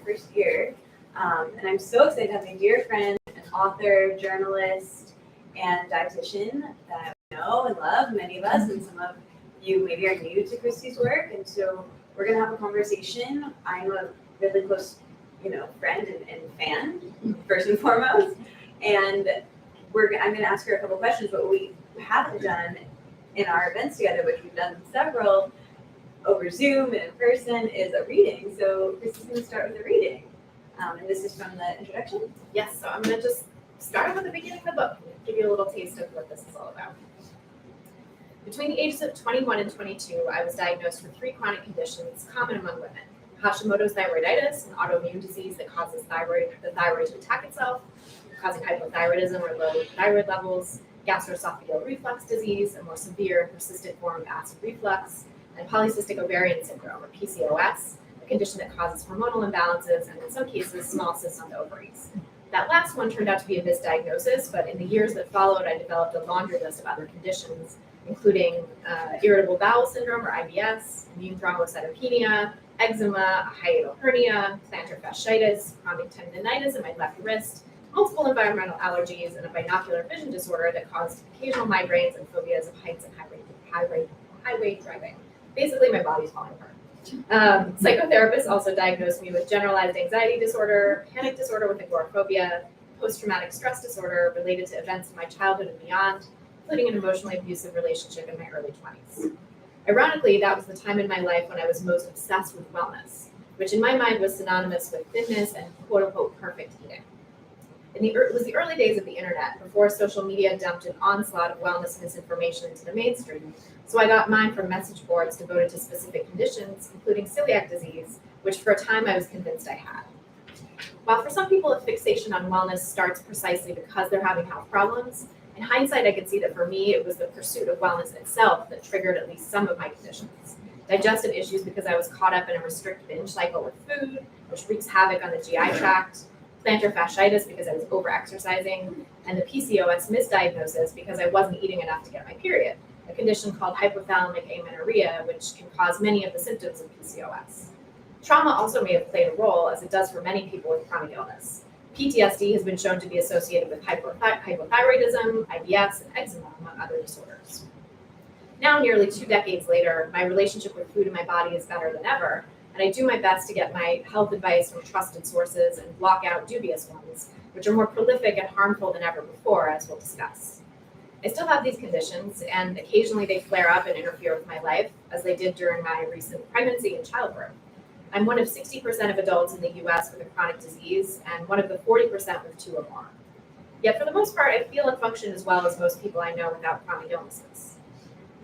first year. And I'm so excited to have my dear friend, an author, journalist, and dietitian that we know and love, many of us, and some of you maybe are new to Christy's work. And so we're going to have a conversation. I'm a really close, friend and fan, first and foremost. And I'm going to ask her a couple questions, but what we haven't done in our events together, which we've done several over Zoom and in person, is a reading. So Christy's going to start with a reading. And this is from the introduction. Yes, so I'm going to just start with the beginning of the book and give you a little taste of what this is all about. Between the ages of 21 and 22, I was diagnosed with 3 chronic conditions common among women: Hashimoto's thyroiditis, an autoimmune disease that causes the thyroid to attack itself, causing hypothyroidism or low thyroid levels; gastroesophageal reflux disease, a more severe and persistent form of acid reflux; and polycystic ovarian syndrome, or PCOS, a condition that causes hormonal imbalances and in some cases small cysts on the ovaries. That last one turned out to be a misdiagnosis, but in the years that followed, I developed a laundry list of other conditions, including irritable bowel syndrome, or IBS, immune thrombocytopenia, eczema, a hiatal hernia, plantar fasciitis, chronic tendinitis in my left wrist, multiple environmental allergies, and a binocular vision disorder that caused occasional migraines and phobias of heights and highway driving. Basically, my body's falling apart. Psychotherapists also diagnosed me with generalized anxiety disorder, panic disorder with agoraphobia, post-traumatic stress disorder related to events in my childhood and beyond, including an emotionally abusive relationship in my early 20s. Ironically, that was the time in my life when I was most obsessed with wellness, which in my mind was synonymous with fitness and quote-unquote perfect eating. It was the early days of the internet, before social media dumped an onslaught of wellness misinformation into the mainstream, so I got mine from message boards devoted to specific conditions, including celiac disease, which for a time I was convinced I had. While for some people a fixation on wellness starts precisely because they're having health problems, in hindsight I could see that for me it was the pursuit of wellness itself that triggered at least some of my conditions. Digestive issues because I was caught up in a restrict binge cycle with food, which wreaks havoc on the GI tract, plantar fasciitis because I was over-exercising, and the PCOS misdiagnosis because I wasn't eating enough to get my period, a condition called hypothalamic amenorrhea, which can cause many of the symptoms of PCOS. Trauma also may have played a role, as it does for many people with chronic illness. PTSD has been shown to be associated with hypothyroidism, IBS, and eczema, among other disorders. Now, nearly 2 decades later, my relationship with food and my body is better than ever, and I do my best to get my health advice from trusted sources and block out dubious ones, which are more prolific and harmful than ever before, as we'll discuss. I still have these conditions, and occasionally they flare up and interfere with my life, as they did during my recent pregnancy and childbirth. I'm one of 60% of adults in the US with a chronic disease, and one of the 40% with 2 or more. Yet for the most part, I feel and function as well as most people I know without chronic illnesses.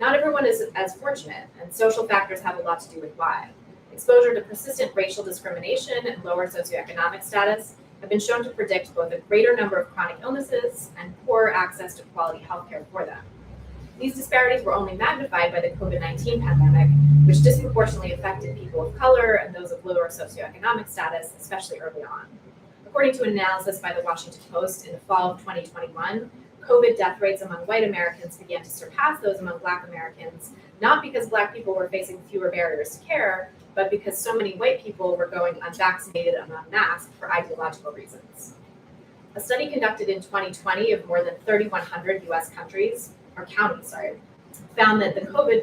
Not everyone is as fortunate, and social factors have a lot to do with why. Exposure to persistent racial discrimination and lower socioeconomic status have been shown to predict both a greater number of chronic illnesses and poorer access to quality healthcare for them. These disparities were only magnified by the COVID-19 pandemic, which disproportionately affected people of color and those of lower socioeconomic status, especially early on. According to an analysis by the Washington Post in the fall of 2021, COVID death rates among white Americans began to surpass those among Black Americans, not because Black people were facing fewer barriers to care, but because so many white people were going unvaccinated and unmasked for ideological reasons. A study conducted in 2020 of more than 3,100 US counties, found that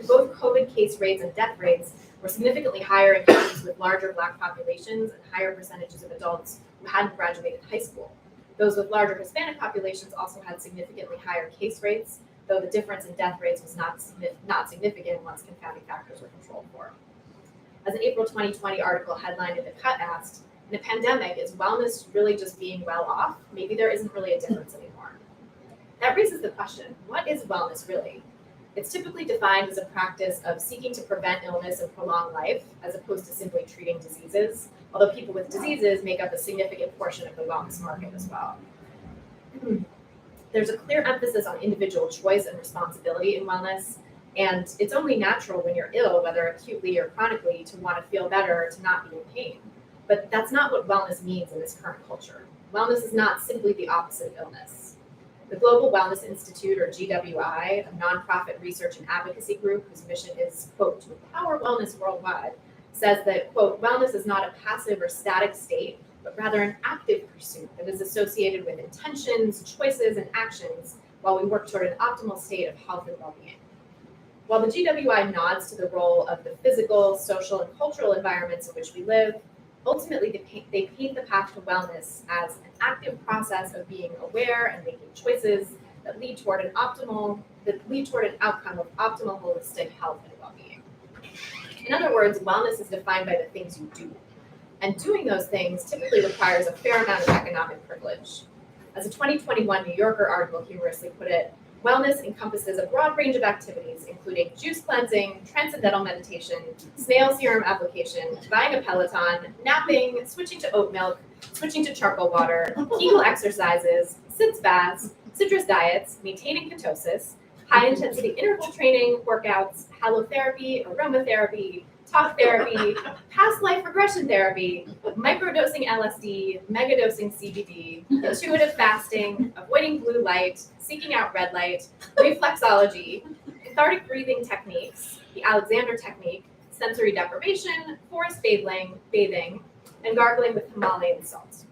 both COVID case rates and death rates were significantly higher in counties with larger Black populations and higher percentages of adults who hadn't graduated high school. Those with larger Hispanic populations also had significantly higher case rates, though the difference in death rates was not significant once confounding factors were controlled for. As an April 2020 article headlined in The Cut asked, in a pandemic, is wellness really just being well off? Maybe there isn't really a difference anymore. That raises the question, what is wellness really? It's typically defined as a practice of seeking to prevent illness and prolong life, as opposed to simply treating diseases, although people with diseases make up a significant portion of the wellness market as well. There's a clear emphasis on individual choice and responsibility in wellness, and it's only natural when you're ill, whether acutely or chronically, to want to feel better, to not be in pain. But that's not what wellness means in this current culture. Wellness is not simply the opposite of illness. The Global Wellness Institute, or GWI, a nonprofit research and advocacy group whose mission is, quote, to empower wellness worldwide, says that, quote, wellness is not a passive or static state, but rather an active pursuit that is associated with intentions, choices, and actions while we work toward an optimal state of health and well-being. While the GWI nods to the role of the physical, social, and cultural environments in which we live, ultimately they paint the path to wellness as an active process of being aware and making choices that lead toward an outcome of optimal holistic health and well-being. In other words, wellness is defined by the things you do. And doing those things typically requires a fair amount of economic privilege. As a 2021 New Yorker article humorously put it, wellness encompasses a broad range of activities, including juice cleansing, transcendental meditation, snail serum application, buying a Peloton, napping, switching to oat milk, switching to charcoal water, Kegel exercises, sitz baths, citrus diets, maintaining ketosis, high-intensity interval training, workouts, halotherapy, aromatherapy, talk therapy, past life regression therapy, microdosing LSD, megadosing CBD, intuitive fasting, avoiding blue light, seeking out red light, reflexology, cathartic breathing techniques, the Alexander technique, sensory deprivation, forest bathing, and gargling with Himalayan salt.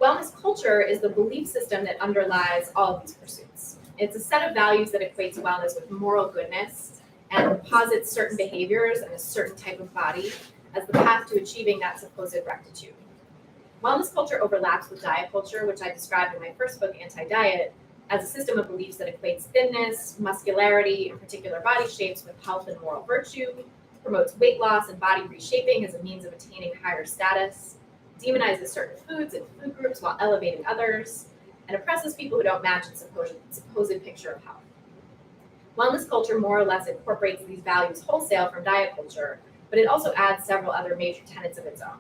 Wellness culture is the belief system that underlies all of these pursuits. It's a set of values that equates wellness with moral goodness and posits certain behaviors and a certain type of body as the path to achieving that supposed rectitude. Wellness culture overlaps with diet culture, which I described in my first book, Anti-Diet, as a system of beliefs that equates thinness, muscularity, and particular body shapes with health and moral virtue, promotes weight loss and body reshaping as a means of attaining higher status, demonizes certain foods and food groups while elevating others, and oppresses people who don't match its supposed picture of health. Wellness culture more or less incorporates these values wholesale from diet culture, but it also adds several other major tenets of its own.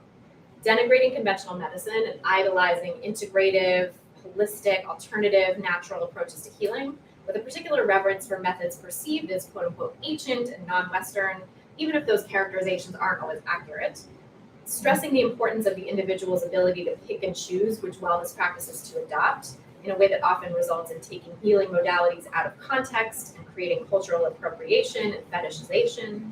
Denigrating conventional medicine and idolizing integrative, holistic, alternative, natural approaches to healing, with a particular reverence for methods perceived as quote-unquote ancient and non-Western, even if those characterizations aren't always accurate. Stressing the importance of the individual's ability to pick and choose which wellness practices to adopt in a way that often results in taking healing modalities out of context and creating cultural appropriation and fetishization.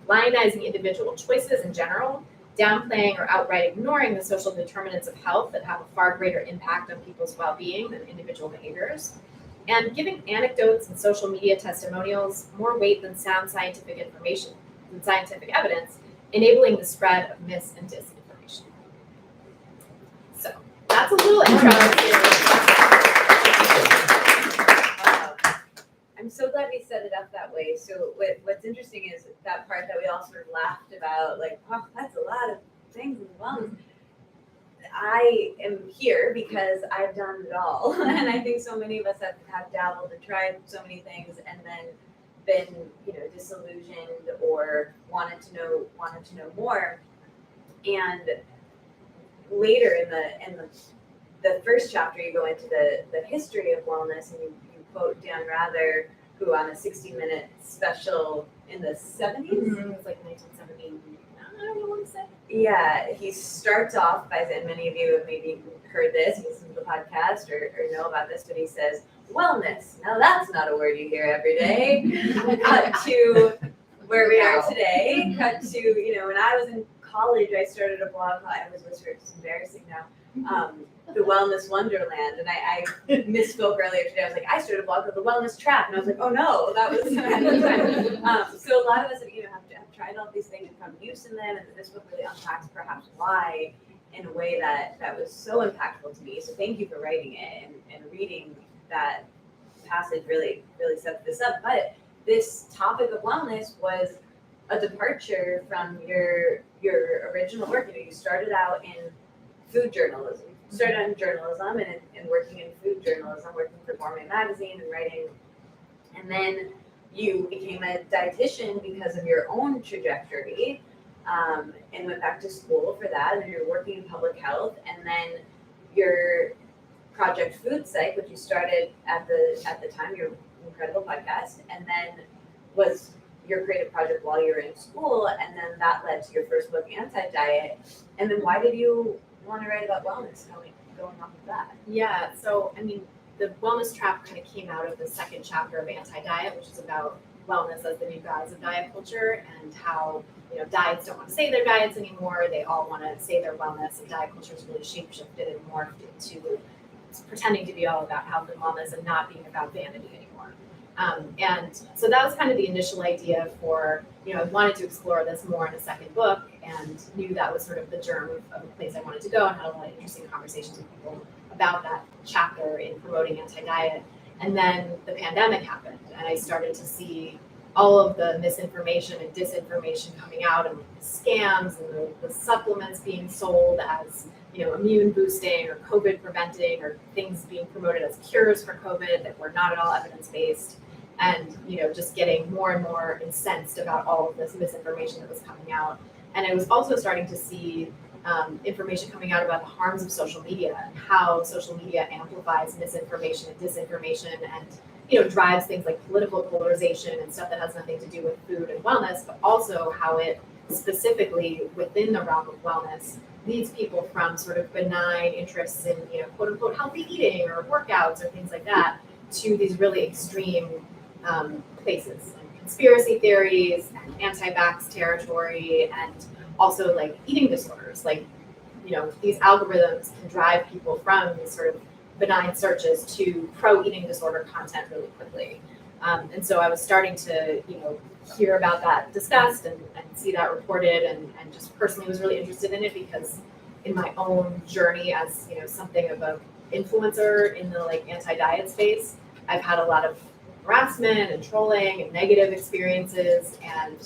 Lionizing individual choices in general, downplaying or outright ignoring the social determinants of health that have a far greater impact on people's well-being than individual behaviors, and giving anecdotes and social media testimonials more weight than sound scientific information and scientific evidence, enabling the spread of mis and disinformation. So that's a little intro to. I'm so glad we set it up that way. So what's interesting is that part that we all sort of laughed about, like, oh, that's a lot of things in wellness. I am here because I've done it all. And I think so many of us have dabbled and tried so many things and then been, disillusioned or wanted to know more. And later in the first chapter, you go into the history of wellness, and you quote Dan Rather, who on a 60-minute special in the 70s, It was like 1979, I want to say. Yeah, he starts off by saying, many of you have maybe heard this, you listen to the podcast or know about this, but he says, wellness. Now that's not a word you hear every day. Cut to where we are today. Cut to, when I was in college, I started a blog, I was listening, it's embarrassing now, the Wellness Wonderland, and I misspoke earlier today. I was like, I started a blog called The Wellness Trap, and I was like, oh no, that was so a lot of us have tried all these things and found use in them, and this book really unpacks perhaps why in a way that was so impactful to me. So thank you for writing it and reading that passage really sets this up. But this topic of wellness was a departure from your original work. You started out in food journalism. Started out in journalism and working in food journalism, working for Gourmet Magazine and writing. And then you became a dietitian because of your own trajectory, and went back to school for that. And then you're working in public health. And then your Project Food Psych, which you started at the time, your incredible podcast, and then was your creative project while you were in school. And then that led to your first book, Anti-Diet. And then why did you want to write about wellness going off of that? Yeah, so the Wellness Trap kind of came out of the second chapter of Anti-Diet, which is about wellness as the new guise of diet culture, and how diets don't want to say their diets anymore. They all want to say their wellness, and diet culture is really shapeshifted and morphed into pretending to be all about health and wellness and not being about vanity anymore. And so that was kind of the initial idea for, I wanted to explore this more in a second book, and knew that was sort of the germ of a place I wanted to go, and had a lot of interesting conversations with people about that chapter in promoting anti-diet. And then the pandemic happened, and I started to see all of the misinformation and disinformation coming out, and scams, and the supplements being sold as immune boosting or COVID preventing, or things being promoted as cures for COVID that were not at all evidence-based, and just getting more and more incensed about all of this misinformation that was coming out. And I was also starting to see information coming out about the harms of social media, and how social media amplifies misinformation and disinformation, and drives things like political polarization and stuff that has nothing to do with food and wellness, but also how it specifically within the realm of wellness leads people from sort of benign interests in quote unquote healthy eating or workouts or things like that to these really extreme places, like conspiracy theories and anti-vax territory, and also like eating disorders. Like these algorithms can drive people from these sort of benign searches to pro-eating disorder content really quickly. And so I was starting to, hear about that discussed and see that reported, and just personally was really interested in it, because in my own journey as, something of a influencer in the like anti-diet space, I've had a lot of harassment and trolling and negative experiences, and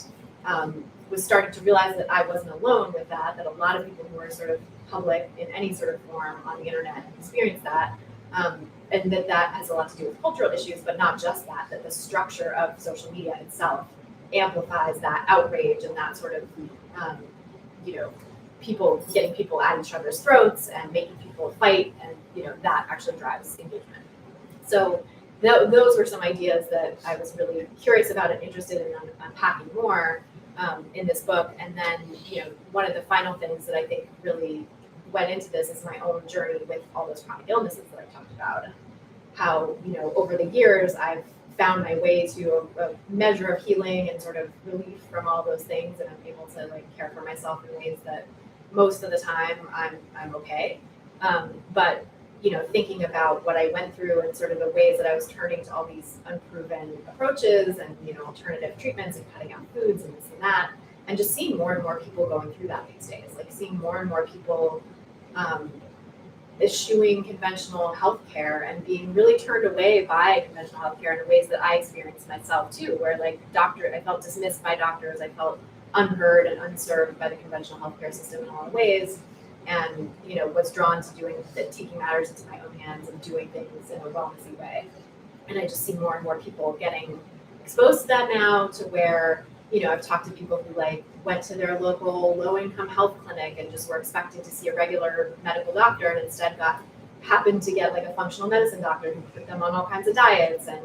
was starting to realize that I wasn't alone with that a lot of people who are sort of public in any sort of form on the internet experience that. And that has a lot to do with cultural issues, but not just that the structure of social media itself amplifies that outrage and that sort of, getting people at each other's throats and making people fight, and, that actually drives engagement. So those were some ideas that I was really curious about and interested in unpacking more in this book. And then, one of the final things that I think really went into this is my own journey with all those chronic illnesses that I talked about. How, over the years, I've found my way to a measure of healing and sort of relief from all those things, and I'm able to like care for myself in ways that most of the time I'm okay. But thinking about what I went through and sort of the ways that I was turning to all these unproven approaches and alternative treatments and cutting out foods and this and that, and just seeing more and more people going through that these days, like seeing more and more people eschewing conventional healthcare and being really turned away by conventional healthcare in ways that I experienced myself too, where like I felt dismissed by doctors, I felt unheard and unserved by the conventional healthcare system in a lot of ways, and was drawn to taking matters into my own hands and doing things in a wellnessy way. And I just see more and more people getting exposed to that now, to where I've talked to people who like went to their local low-income health clinic and just were expected to see a regular medical doctor, and instead happened to get like a functional medicine doctor who put them on all kinds of diets and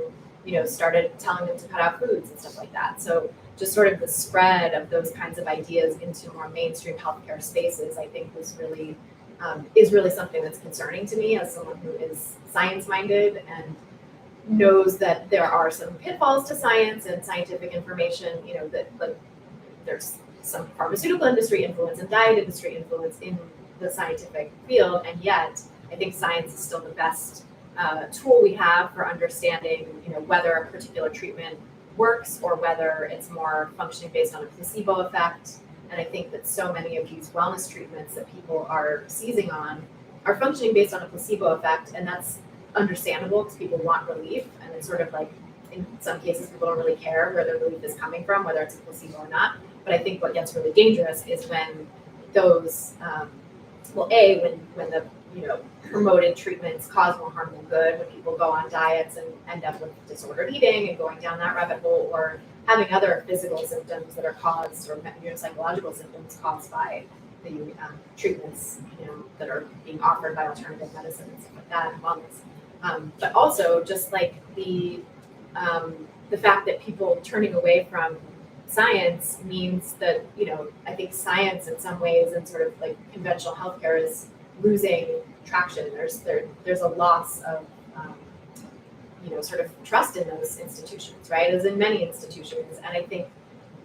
started telling them to cut out foods and stuff like that. So just sort of the spread of those kinds of ideas into more mainstream healthcare spaces, I think is really something that's concerning to me as someone who is science-minded and knows that there are some pitfalls to science and scientific information, that like there's some pharmaceutical industry influence and diet industry influence in the scientific field, and yet I think science is still the best tool we have for understanding, whether a particular treatment works or whether it's more functioning based on a placebo effect. And I think that so many of these wellness treatments that people are seizing on are functioning based on a placebo effect, and that's understandable because people want relief, and it's sort of like in some cases people don't really care where their relief is coming from, whether it's a placebo or not. But I think what gets really dangerous is when those when the promoted treatments cause more harm than good, when people go on diets and end up with disordered eating and going down that rabbit hole, or having other physical symptoms that are caused, or psychological symptoms caused by the treatments that are being offered by alternative medicine and stuff like that, and wellness. But also just like the fact that people turning away from science means that I think science in some ways and sort of like conventional healthcare is losing traction. There's a loss of sort of trust in those institutions, right? As in many institutions. And I think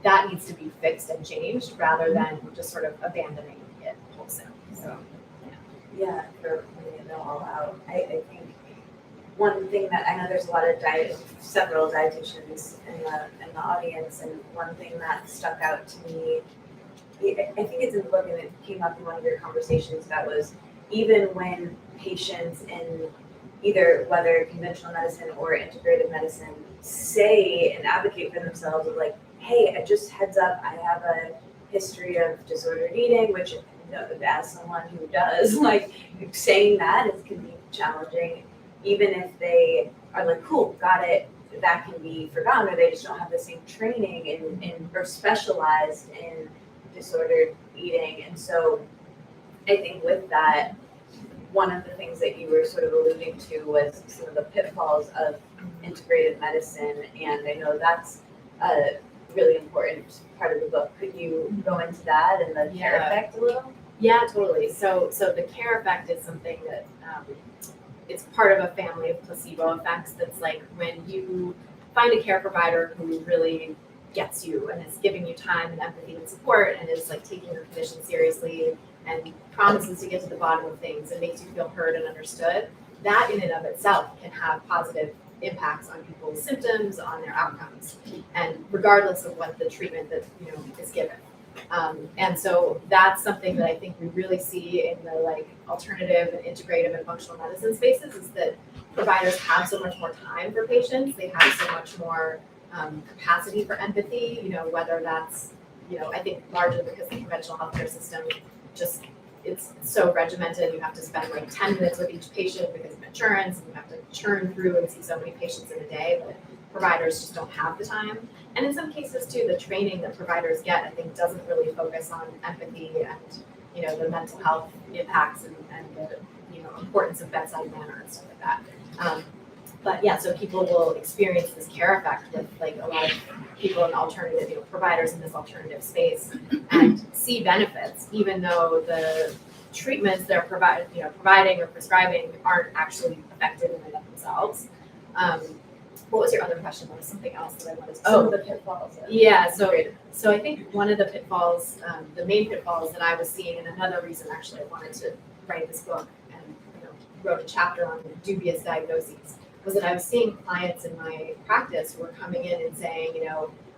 that needs to be fixed and changed rather than just sort of abandoning it wholesale. So, Yeah, for putting it all out. I think one thing that I know there's a lot of several dietitians in the audience, and one thing that stuck out to me, I think it's in the book and it came up in one of your conversations, that was even when patients in either whether conventional medicine or integrative medicine say and advocate for themselves of like, hey, just heads up, I have a history of disordered eating, which as someone who does, like saying that can be challenging, even if they are like, cool, got it, that can be forgotten, or they just don't have the same training in or specialized in disordered eating. And so I think with that, one of the things that you were sort of alluding to was some of the pitfalls of integrated medicine, and I know that's a really important part of the book. Could you go into that and the care effect a little? Yeah, totally. So the care effect is something that it's part of a family of placebo effects. That's like when you find a care provider who really gets you and is giving you time and empathy and support and is like taking your condition seriously and promises to get to the bottom of things and makes you feel heard and understood, that in and of itself can have positive impacts on people's symptoms, on their outcomes, and regardless of what the treatment that is given. And so that's something that I think we really see in the like alternative and integrative and functional medicine spaces, is that providers have so much more time for patients. They have so much more capacity for empathy, whether that's, I think largely because the conventional healthcare system it's so regimented. You have to spend like 10 minutes with each patient because of insurance, and you have to churn through and see so many patients in a day, but providers just don't have the time. And in some cases too, the training that providers get, I think, doesn't really focus on empathy and, the mental health impacts and the, importance of bedside manner and stuff like that. But yeah, so people will experience this care effect with like a lot of people in alternative, providers in this alternative space, and see benefits, even though the treatments they're providing or prescribing aren't actually effective in and of themselves. What was your other question? There was something else that I wanted to say. Oh, the pitfalls. Yeah, so I think one of the pitfalls, the main pitfalls that I was seeing, and another reason actually I wanted to write this book and wrote a chapter on dubious diagnoses, was that I was seeing clients in my practice who were coming in and saying,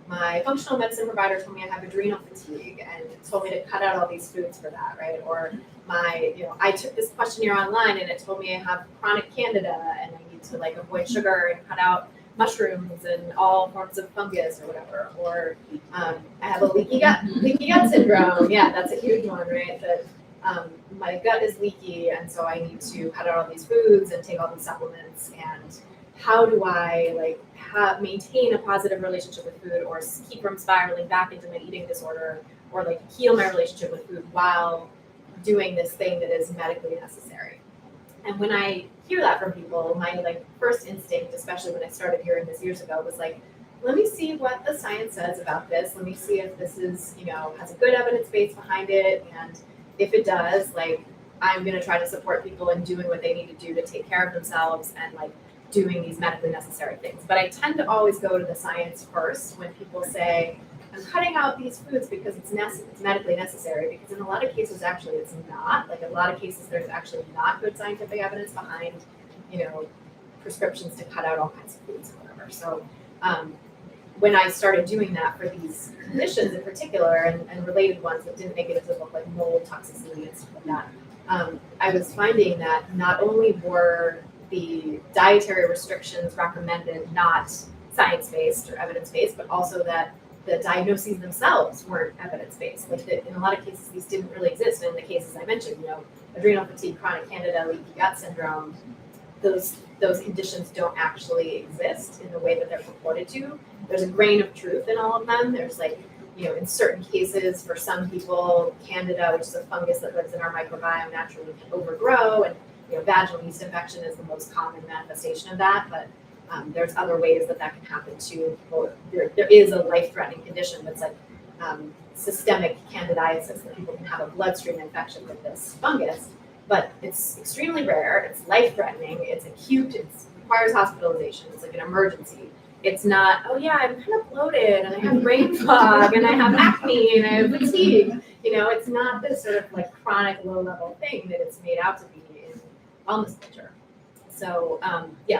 my functional medicine provider told me I have adrenal fatigue and told me to cut out all these foods for that, right? Or I took this questionnaire online and it told me I have chronic candida and I need to like avoid sugar and cut out mushrooms and all forms of fungus or whatever. Or I have a leaky gut syndrome. Yeah, that's a huge one, right? That my gut is leaky, and so I need to cut out all these foods and take all these supplements. And how do I maintain a positive relationship with food, or keep from spiraling back into my eating disorder, or like heal my relationship with food while doing this thing that is medically necessary? And when I hear that from people, my first instinct, especially when I started hearing this years ago, was like, let me see what the science says about this. Let me see if this is, has a good evidence base behind it. And if it does, I'm going to try to support people in doing what they need to do to take care of themselves and doing these medically necessary things. But I tend to always go to the science first when people say, I'm cutting out these foods because it's medically necessary, because in a lot of cases, actually, it's not. A lot of cases, there's actually not good scientific evidence behind, prescriptions to cut out all kinds of foods or whatever. So when I started doing that for these conditions in particular, and related ones that didn't make it into the book, like mold toxicity and stuff like that, I was finding that not only were the dietary restrictions recommended not science-based or evidence-based, but also that the diagnoses themselves weren't evidence-based. In a lot of cases, these didn't really exist. And in the cases I mentioned, adrenal fatigue, chronic candida, leaky gut syndrome, those conditions don't actually exist in the way that they're purported to. There's a grain of truth in all of them. There's in certain cases, for some people, candida, which is a fungus that lives in our microbiome, naturally can overgrow, and vaginal yeast infection is the most common manifestation of that. But there's other ways that can happen too. There is a life-threatening condition that's systemic candidiasis, that people can have a bloodstream infection with this fungus, but it's extremely rare. It's life-threatening. It's acute. It's requires hospitalization. It's like an emergency. It's not, oh yeah, I'm kind of bloated and I have brain fog and I have acne and I have fatigue. It's not this sort of like chronic low-level thing that it's made out to be in wellness culture. So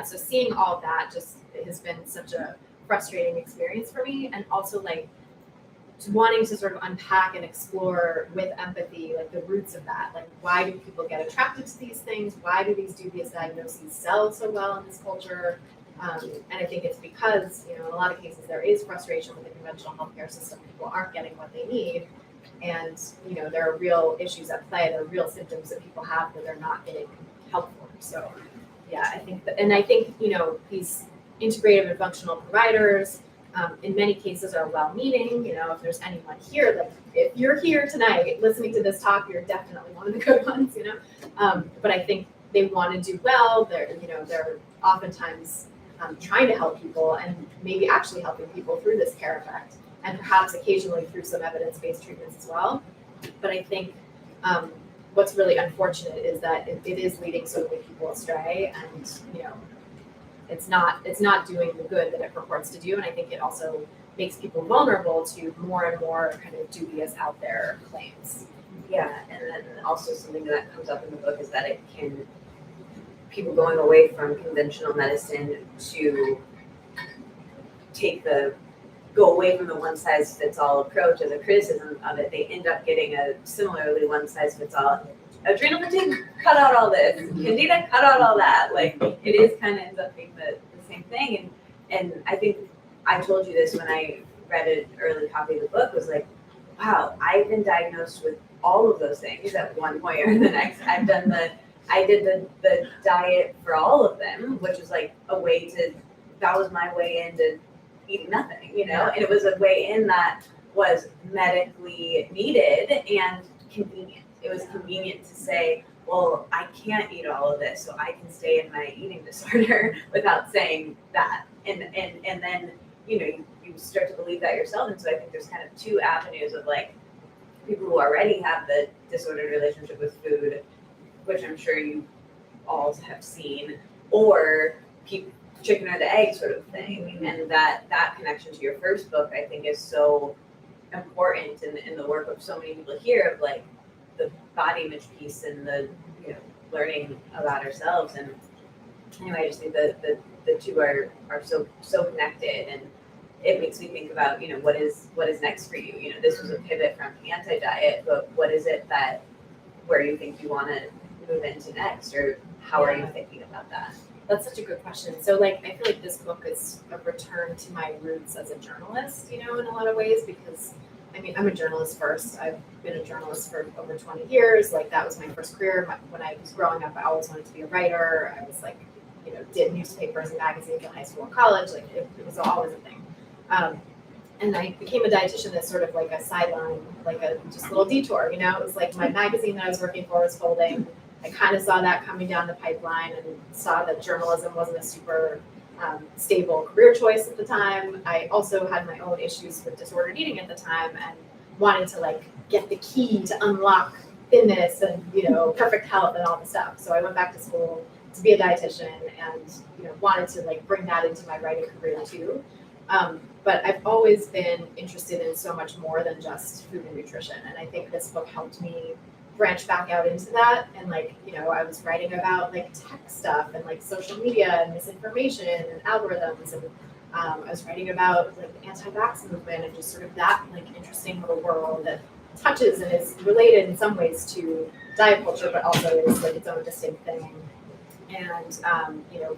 so seeing all of that just has been such a frustrating experience for me, and also like wanting to sort of unpack and explore with empathy like the roots of that. Like, why do people get attracted to these things? Why do these dubious diagnoses sell so well in this culture? And I think it's because, in a lot of cases there is frustration with the conventional healthcare system. People aren't getting what they need. And, there are real issues at play. There are real symptoms that people have that they're not getting help for. So, yeah, I think these integrative and functional providers, in many cases are well-meaning. If there's anyone here, like if you're here tonight listening to this talk, you're definitely one of the good ones, But I think they want to do well. They're oftentimes trying to help people and maybe actually helping people through this care effect, and perhaps occasionally through some evidence-based treatments as well. But I think what's really unfortunate is that it is leading so many people astray, and it's not doing the good that it purports to do. And I think it also makes people vulnerable to more and more kind of dubious out there claims. Yeah, and then also something that comes up in the book is that it can, people going away from conventional medicine to go away from the one-size-fits-all approach as a criticism of it, they end up getting a similarly one-size-fits-all. Adrenal fatigue, cut out all this. Candida, cut out all that. Like, it is kind of ends up being the same thing. And I think I told you this when I read an early copy of the book, was like, wow, I've been diagnosed with all of those things at one point or the next. I did the diet for all of them, which is like that was my way into eating nothing, and it was a way in that was medically needed and convenient. It was convenient to say, well, I can't eat all of this, so I can stay in my eating disorder without saying that. And then, you start to believe that yourself. And so I think there's kind of two avenues of like people who already have the disordered relationship with food, which I'm sure you all have seen, or chicken or the egg sort of thing. And that connection to your first book, I think, is so important in the work of so many people here, of like the body image piece and the learning about ourselves. And anyway, I just think the two are so connected, and it makes me think about what is next for you. This was a pivot from anti-diet, but what is it where you think you want to move into next, or how are you thinking about that? That's such a good question. So I feel like this book is a return to my roots as a journalist, in a lot of ways, because I'm a journalist first. I've been a journalist for over 20 years. That was my first career. When I was growing up, I always wanted to be a writer. I was did newspapers and magazines in high school and college. It was always a thing. And I became a dietitian as sort of like a sideline, just a little detour, It was like my magazine that I was working for was folding. I kind of saw that coming down the pipeline and saw that journalism wasn't a super stable career choice at the time. I also had my own issues with disordered eating at the time, and wanted to get the key to unlock thinness and perfect health and all the stuff. So I went back to school to be a dietitian, and wanted to bring that into my writing career too. But I've always been interested in so much more than just food and nutrition, and I think this book helped me branch back out into that. And I was writing about tech stuff and social media and misinformation and algorithms, and I was writing about the anti-vax movement and just sort of that interesting little world that touches and is related in some ways to diet culture, but also is its own distinct thing. And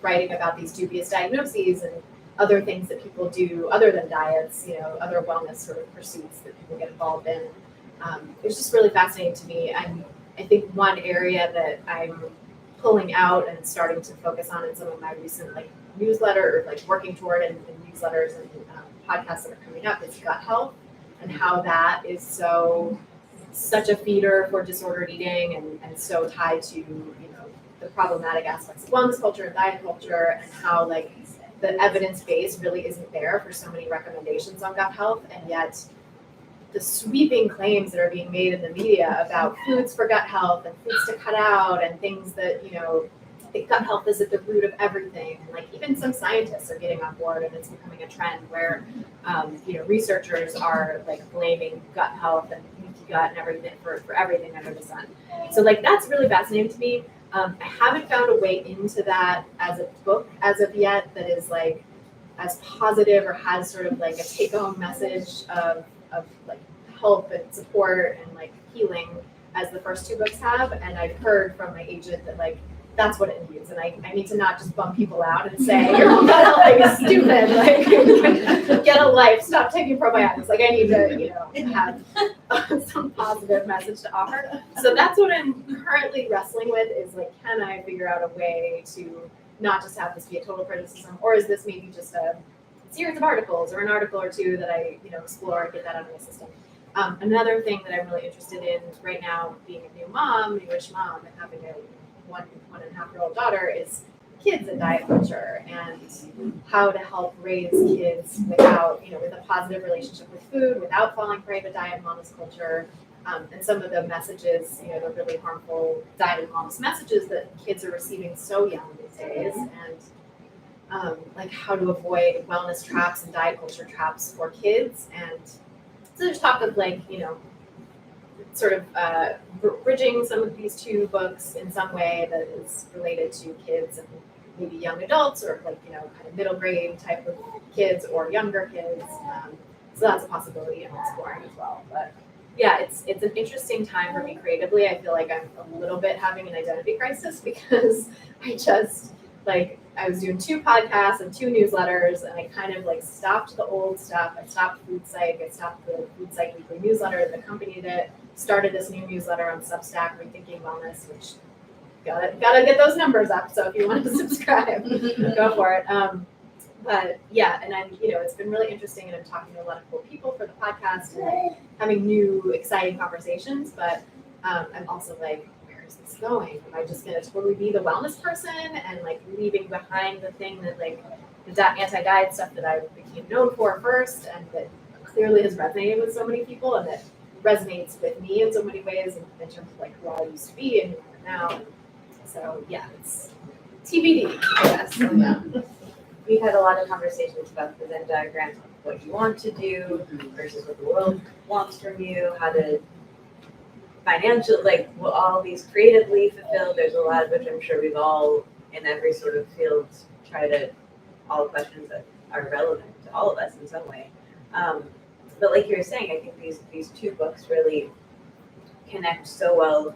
writing about these dubious diagnoses and other things that people do other than diets, other wellness sort of pursuits that people get involved in. It was just really fascinating to me. And I think one area that I'm pulling out and starting to focus on in some of my recent newsletter, or working toward in newsletters and podcasts that are coming up, is gut health, and how that is such a feeder for disordered eating, and so tied to the problematic aspects of wellness culture and diet culture, and how the evidence base really isn't there for so many recommendations on gut health. And yet the sweeping claims that are being made in the media about foods for gut health and foods to cut out and things that think gut health is at the root of everything. And like even some scientists are getting on board, and it's becoming a trend where researchers are like blaming gut health and leaky gut and everything for everything under the sun. So like that's really fascinating to me. I haven't found a way into that as a book as of yet that is like as positive or has sort of like a take-home message of like help and support and like healing as the first two books have. And I've heard from my agent that like that's what it needs, and I need to not just bum people out and say your gut health thing is stupid, like get a life, stop taking probiotics. Like I need to have some positive message to offer. So that's what I'm currently wrestling with is like, can I figure out a way to not just have this be a total criticism, or is this maybe just a series of articles or an article or two that I explore and get that out of my system. Another thing that I'm really interested in right now, being a newish mom, and having a 1.5-year-old daughter, is kids and diet culture and how to help raise kids without, with a positive relationship with food, without falling prey to diet and wellness culture. And some of the messages, the really harmful diet and wellness messages that kids are receiving so young these days, and like how to avoid wellness traps and diet culture traps for kids. And so there's talk of like, sort of bridging some of these two books in some way that is related to kids and maybe young adults, or like, kind of middle grade type of kids or younger kids. So that's a possibility I'm exploring as well. But yeah, it's an interesting time for me creatively. I feel like I'm a little bit having an identity crisis because I was doing 2 podcasts and 2 newsletters, and I kind of like stopped the old stuff. I stopped Food Psych. I stopped the Food Psych weekly newsletter that accompanied it. Started this new newsletter on Substack, Rethinking Wellness, which gotta get those numbers up. So if you want to subscribe, go for it. But yeah, and I'm, it's been really interesting, and I'm talking to a lot of cool people for the podcast and having new exciting conversations. But I'm also like, where is this going? Am I just going to totally be the wellness person and like leaving behind the thing that like the anti-diet stuff that I became known for first, and that clearly has resonated with so many people, and that resonates with me in so many ways in terms of like who I used to be and who I am now. So yeah, it's TBD, I guess. So, yeah. We've had a lot of conversations about the Venn diagrams of what you want to do versus what the world wants from you, how to all these creatively fulfill. There's a lot of which I'm sure we've all, in every sort of field, all questions that are relevant to all of us in some way. But like you were saying, I think these 2 books really connect so well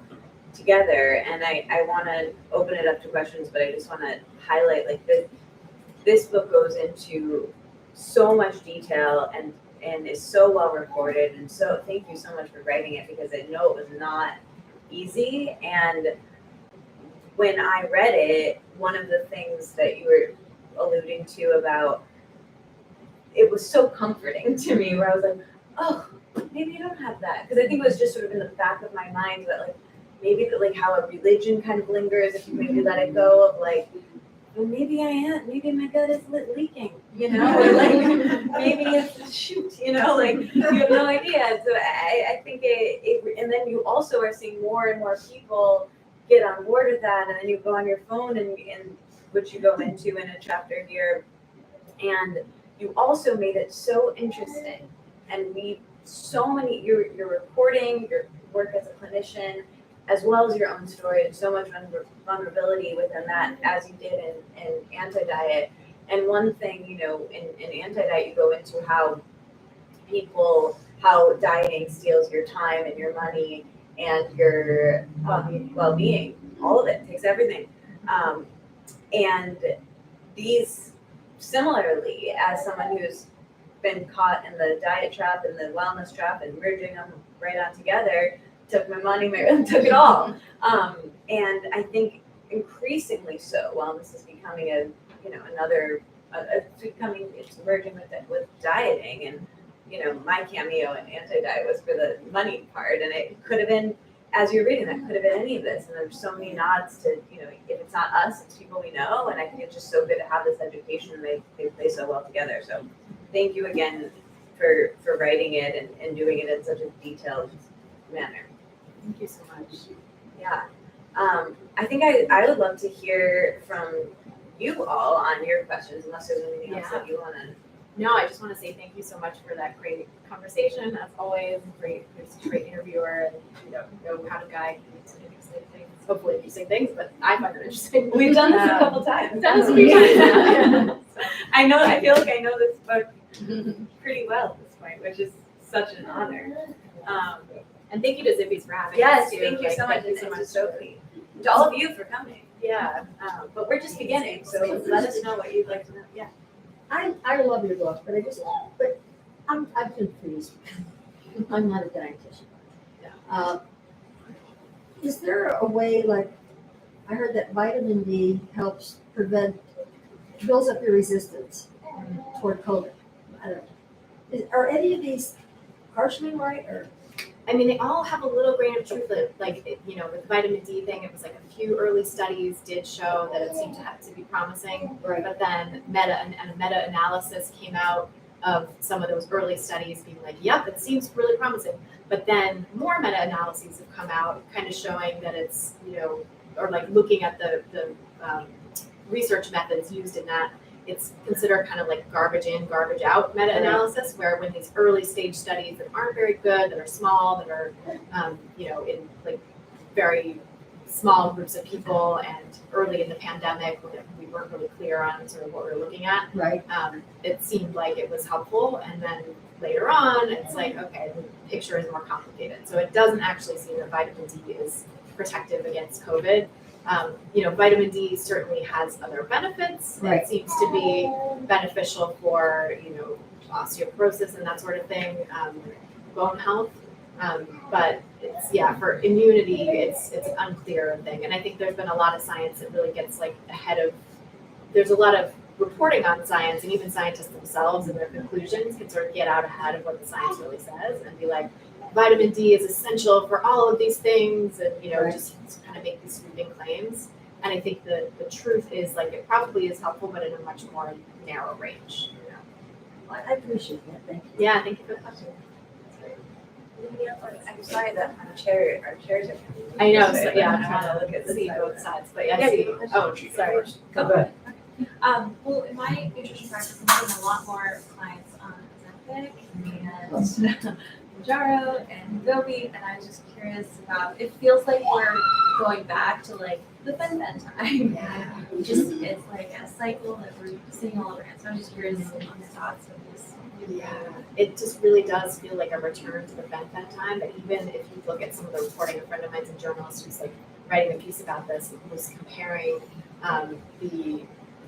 together. And I want to open it up to questions, but I just want to highlight like this book goes into so much detail and is so well recorded. And so thank you so much for writing it, because I know it was not easy. And when I read it, one of the things that you were alluding to about, it was so comforting to me, where I was like, oh, maybe you don't have that. Because I think it was just sort of in the back of my mind that like, maybe that like how a religion kind of lingers if you maybe let it go of like, well, maybe I am, maybe my gut is leaking, or like maybe it's shoot, like you have no idea. So I think it, and then you also are seeing more and more people get on board with that, and then you go on your phone and which you go into in a chapter here, and you also made it so interesting, and you're reporting your work as a clinician, as well as your own story, and so much vulnerability within that, as you did in anti-diet. And one thing, in anti-diet, you go into how dieting steals your time and your money and your well-being. All of it takes everything. And these, similarly, as someone who's been caught in the diet trap and the wellness trap and merging them right on together, took my money, took it all. And I think increasingly so, wellness is becoming it's merging with dieting. And, my cameo in anti-diet was for the money part. And it could have been, as you're reading that, could have been any of this. And there's so many nods to, if it's not us, it's people we know. And I think it's just so good to have this education, and they play so well together. So thank you again for writing it and doing it in such a detailed manner. Thank you so much. Yeah. I think I would love to hear from you all on your questions, unless there's anything else that you want to. No, I just want to say thank you so much for that great conversation. As always, great interviewer, and know how to guide me to interesting things. Hopefully interesting things, but I find it interesting. We've done this a couple times. Done this a few times now. I feel like I know this book pretty well at this point, which is such an honor. And thank you to Zibby's for having Yes, us too. thank you so much. Thank you so much, Sophie. To all of you for coming. Yeah. But we're just beginning, so let us know what you'd like to know. Yeah. I love your book, but I'm confused. I'm not a dietitian. Is there a way, like, I heard that vitamin D helps builds up your resistance toward COVID. I don't know. Are any of these partially right, or? I mean, they all have a little grain of truth. With the vitamin D thing, it was like a few early studies did show that it seemed to be promising. Right. But then a meta-analysis came out of some of those early studies being like, yep, it seems really promising. But then more meta-analyses have come out kind of showing that it's, or like looking at the research methods used in that, it's considered kind of like garbage in, garbage out meta-analysis, where when these early stage studies that aren't very good, that are small, that are, in like very small groups of people, and early in the pandemic when we weren't really clear on sort of what we were looking at, Right. it seemed like it was helpful. And then later on, it's like, okay, the picture is more complicated. So it doesn't actually seem that vitamin D is protective against COVID. Vitamin D certainly has other benefits. Right. It seems to be beneficial for, osteoporosis and that sort of thing, bone health. But for immunity, it's an unclear thing. And I think there's been a lot of science that really gets like ahead of, there's a lot of reporting on science, and even scientists themselves and their conclusions can sort of get out ahead of what the science really says and be like, vitamin D is essential for all of these things, and just kind of make these sweeping claims. And I think the truth is, like, it probably is helpful, but in a much more narrow range. I appreciate that. Thank you. Yeah, thank you for the question. I'm sorry that our chairs are. I know, so I I'm want trying to look at see this both sides, but Yeah, see. you- Oh, sorry. Go ahead. Well, in my nutrition practice, I'm having a lot more clients on Ozempic and Mounjaro and Wegovy, and I was just curious about. It feels like we're going back to like the fen time. Yeah. It's like a cycle that we're seeing all around. So I'm just curious on your thoughts of this. Yeah, it just really does feel like a return to the fen time. But even if you look at some of the reporting, a friend of mine's a journalist who's like writing a piece about this, was comparing the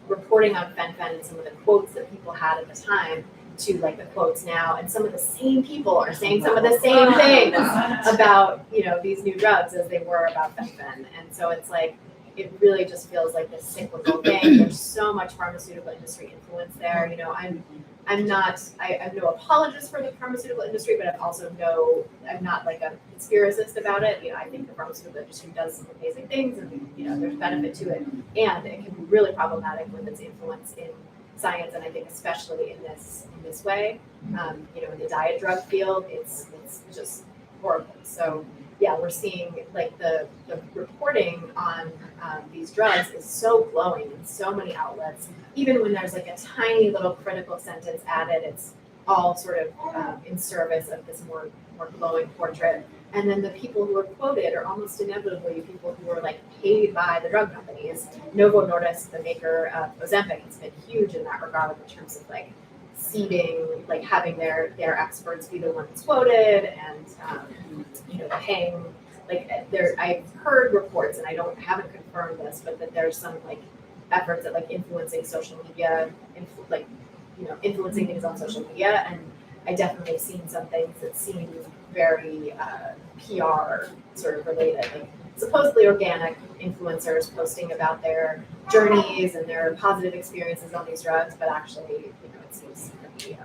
reporting on fen and some of the quotes that people had at the time to like the quotes now, and some of the same people are saying some of the same things about these new drugs as they were about fen. And so it's like, it really just feels like this cyclical thing. There's so much pharmaceutical industry influence there. I'm no apologist for the pharmaceutical industry, but I'm not like a conspiracist about it. I think the pharmaceutical industry does some amazing things, and there's benefit to it, and it can be really problematic with its influence in science, and I think especially in this way, in the diet drug field, it's just horrible. So yeah, we're seeing like the reporting on these drugs is so glowing in so many outlets. Even when there's like a tiny little critical sentence added, it's all sort of in service of this more glowing portrait. And then the people who are quoted are almost inevitably people who are like paid by the drug companies. Novo Nordisk, the maker of Ozempic, has been huge in that regard in terms of like seeding, like having their experts be the ones quoted, and paying. Like I've heard reports, and I haven't confirmed this, but that there's some like efforts at like influencing social media, influencing things on social media, and I definitely have seen some things that seem very PR sort of related, like supposedly organic influencers posting about their journeys and their positive experiences on these drugs, but actually, it seems pretty,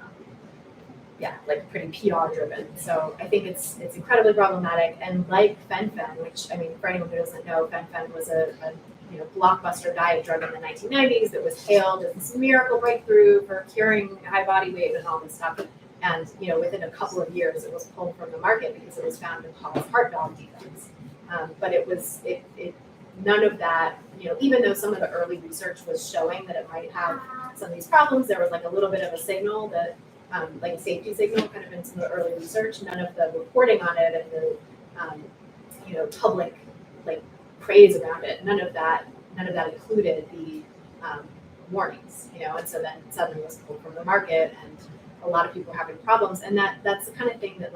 pretty PR driven. So I think it's incredibly problematic. And like fen, which, I mean, for anyone who doesn't know, fen was a blockbuster diet drug in the 1990s that was hailed as this miracle breakthrough for curing high body weight and all this stuff. And within a couple of years, it was pulled from the market because it was found to cause heart valve defects. But it none of that, even though some of the early research was showing that it might have some of these problems, there was like a little bit of a signal that, like a safety signal kind of in some of the early research. None of the reporting on it and the, public like praise around it, none of that included the warnings, and so then suddenly it was pulled from the market and a lot of people were having problems. And that's the kind of thing that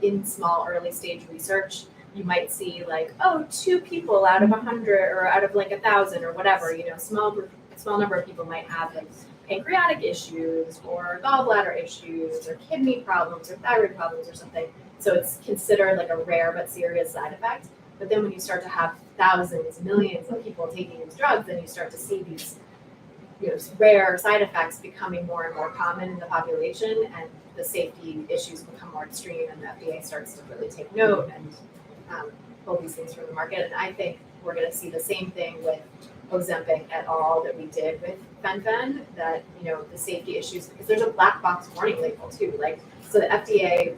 in small early stage research, you might see like, 2 people out of 100 or out of like 1,000 or whatever, small number of people might have like pancreatic issues or gallbladder issues or kidney problems or thyroid problems or something. So it's considered like a rare but serious side effect. But then when you start to have thousands, millions of people taking these drugs, then you start to see these rare side effects becoming more and more common in the population, and the safety issues become more extreme, and the FDA starts to really take note and pull these things from the market. And I think we're going to see the same thing with Ozempic et al. That we did with Fen-Phen, that the safety issues, because there's a black box warning label too. Like, so the FDA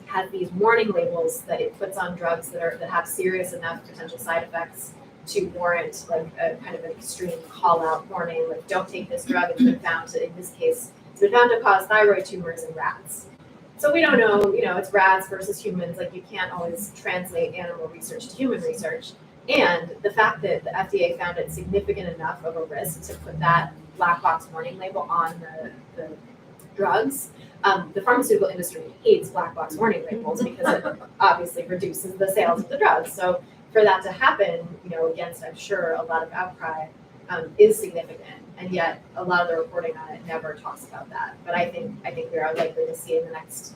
has these warning labels that it puts on drugs that have serious enough potential side effects to warrant like a kind of an extreme call out warning, like don't take this drug. It's been found to, in this case, it's been found to cause thyroid tumors in rats. So we don't know, it's rats versus humans. Like you can't always translate animal research to human research. And the fact that the FDA found it significant enough of a risk to put that black box warning label on the drugs. The pharmaceutical industry hates black box warning labels because it obviously reduces the sales of the drugs. So for that to happen, against, I'm sure, a lot of outcry, is significant. And yet a lot of the reporting on it never talks about that. But I think we are likely to see in the next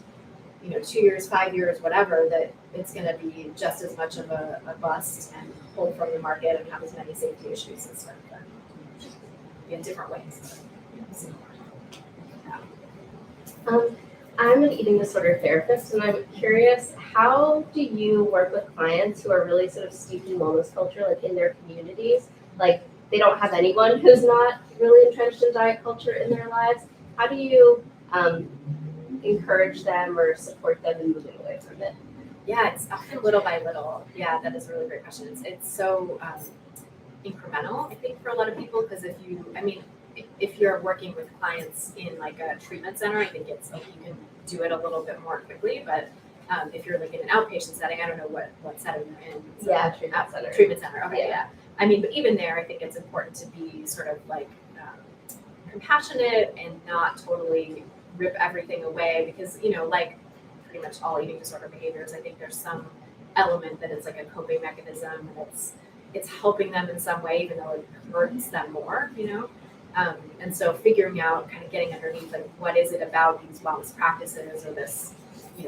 2 years, 5 years, whatever, that it's going to be just as much of a bust and pulled from the market and have as many safety issues as Fen-Phen, in different ways. I'm an eating disorder therapist, and I'm curious, how do you work with clients who are really sort of steeped in wellness culture, like in their communities? Like they don't have anyone who's not really entrenched in diet culture in their lives. How do you encourage them or support them in moving away from it? Yeah, it's often little by little. Yeah, that is a really great question. It's so incremental, I think, for a lot of people, because if you're working with clients in like a treatment center, I think it's like you can do it a little bit more quickly. But if you're like in an outpatient setting, I don't know what setting you're in. So Treatment center. Treatment center. Okay, yeah. But even there, I think it's important to be sort of like compassionate and not totally rip everything away, because like pretty much all eating disorder behaviors, I think there's some element that it's like a coping mechanism, and it's helping them in some way, even though it hurts them more. And so figuring out, kind of getting underneath, like what is it about these wellness practices or this,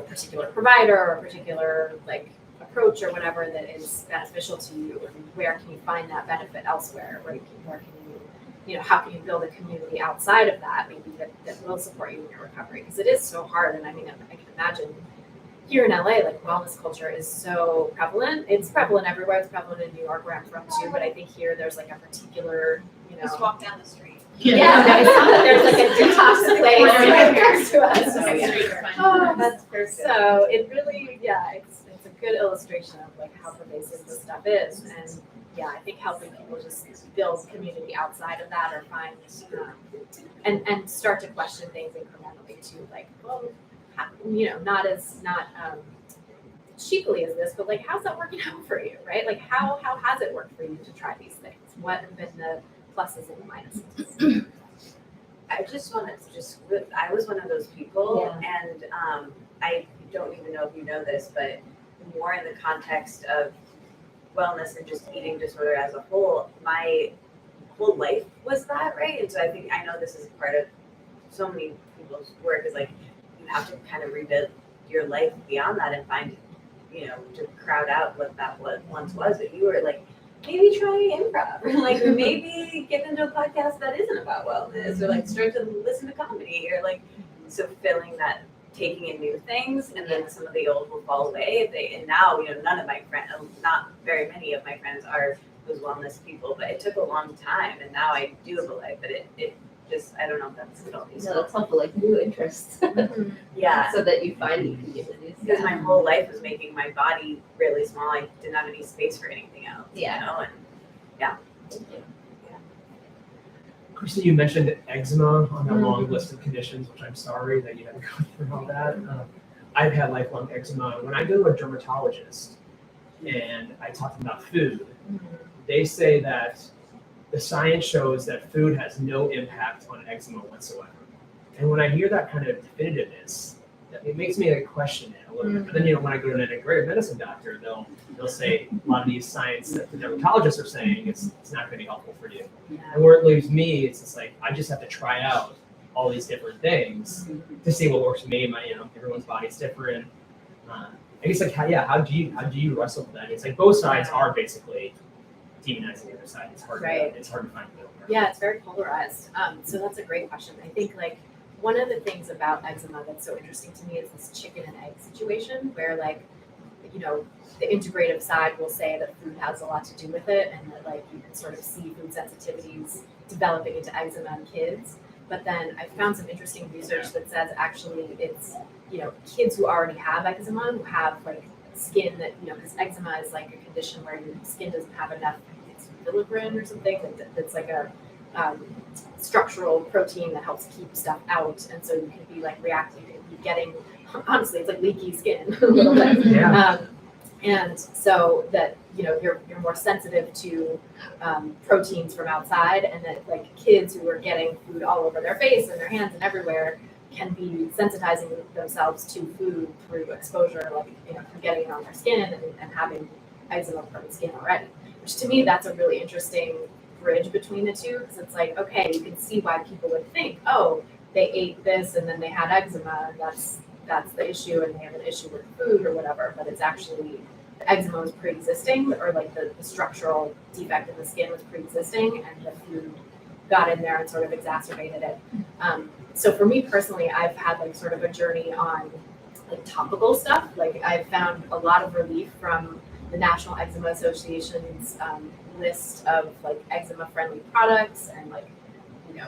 particular provider or particular like approach or whatever that is beneficial to you, and where can you find that benefit elsewhere? Where can you, how can you build a community outside of that, maybe that will support you in your recovery? Because it is so hard, and I can imagine here in LA, like wellness culture is so prevalent. It's prevalent everywhere. It's prevalent in New York, where I'm from too. But I think here there's like a particular, Just walk down the street. There's like a detox place right next to us. So it really, it's a good illustration of like how pervasive this stuff is. And I think helping people just build community outside of that, or find and start to question things incrementally too. Like, well, not cheaply as this, but like, how's that working out for you, right? Like, how has it worked for you to try these things? What have been the pluses and the minuses? I just wanted to I was one of those people, and I don't even know if you know this, but more in the context of wellness and just eating disorder as a whole, my whole life was that, right? And so I know this is part of so many people's work, is like you have to kind of rebuild your life beyond that and find, to crowd out what that once was. But you were like, maybe try improv, or like maybe get into a podcast that isn't about wellness, or like start to listen to comedy, or like, so filling that, taking in new things, and then some of the old will fall away. And now, none of my friends, not very many of my friends are those wellness people, but it took a long time, and now I do have a life, but it just, I don't know if that's good all these. No, that's helpful, like new interests. Yeah. So that you find new communities. Because my whole life was making my body really small. I didn't have any space for anything else. Yeah. Christy, you mentioned eczema on that long list of conditions, which I'm sorry that you had to go through all that. I've had lifelong eczema. When I go to a dermatologist and I talk to them about food, they say that the science shows that food has no impact on eczema whatsoever. And when I hear that kind of definitiveness, it makes me question it a little bit. But then, when I go to an integrative medicine doctor, they'll say a lot of these science that the dermatologists are saying it's not going to be helpful for you. And where it leaves me, it's just like I just have to try out all these different things to see what works for me. Everyone's body's different. I guess how do you wrestle with that? It's like both sides are basically demonizing the other side. It's hard. It's hard to find the middle ground. Yeah, it's very polarized. So that's a great question. I think one of the things about eczema that's so interesting to me is this chicken and egg situation where the integrative side will say that food has a lot to do with it and that you can sort of see food sensitivities developing into eczema in kids. But then I found some interesting research that says actually it's, kids who already have eczema, who have skin that, because eczema is a condition where your skin doesn't have enough, it's filigrin or something, that's like a structural protein that helps keep stuff out. And so you can be reacting, you can be getting, honestly, it's like leaky skin a little bit. Yeah. And so that, you're more sensitive to proteins from outside, and that kids who are getting food all over their face and their hands and everywhere can be sensitizing themselves to food through exposure, through getting it on their skin and having eczema-prone skin already. Which to me, that's a really interesting bridge between the two, because it's okay, you can see why people would think, oh, they ate this and then they had eczema, and that's the issue, and they have an issue with food or whatever, but it's actually the eczema was pre-existing, or the structural defect in the skin was pre-existing, and the food got in there and sort of exacerbated it. So for me personally, I've had sort of a journey on topical stuff. I've found a lot of relief from the National Eczema Association's list of eczema-friendly products, and